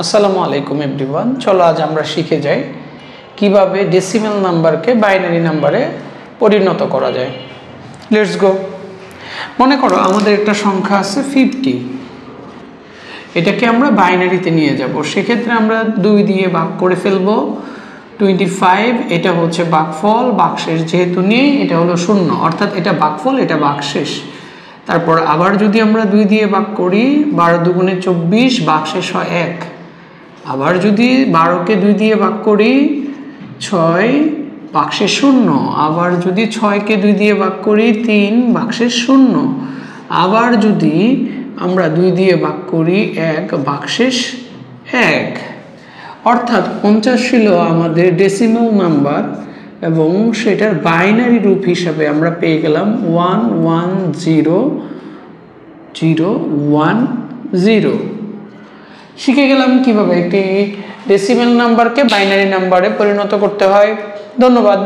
আসসালামু আলাইকুম এভরিওয়ান। চলো আজ আমরা শিখে যাই কিভাবে ডেসিমাল নাম্বারকে বাইনারি নাম্বারে পরিণত করা যায়। Let's go. মনে করো আমাদের একটা সংখ্যা আছে 50, এটাকে আমরা বাইনারিতে নিয়ে যাব। সেক্ষেত্রে আমরা 2 দিয়ে ভাগ করে ফেলবো। 25 এটা হচ্ছে ভাগফল, ভাগশেষ যেহেতু নেই এটা হলো 0, অর্থাৎ এটা ভাগফল, এটা ভাগশেষ। তারপর আবার যদি আমরা 2 দিয়ে ভাগ করি, 12 দুগুণে 24, ভাগশেষ হয় 1। আবার যদি 12কে 2 দিয়ে ভাগ করি 6, ভাগশেষ 0। আবার যদি 6কে 2 দিয়ে ভাগ করি 3, ভাগশেষ 0। আবার যদি আমরা 2 দিয়ে ভাগ করি 1, ভাগশেষ 1। অর্থাৎ 50 ছিল আমাদের ডেসিমাল নাম্বার এবং সেটার বাইনারি রূপ হিসাবে আমরা পেয়ে গেলাম 1101010। শিখে গেলাম কিভাবে একটি ডেসিমাল নাম্বারকে বাইনারি নাম্বারে পরিণত করতে হয়। ধন্যবাদ।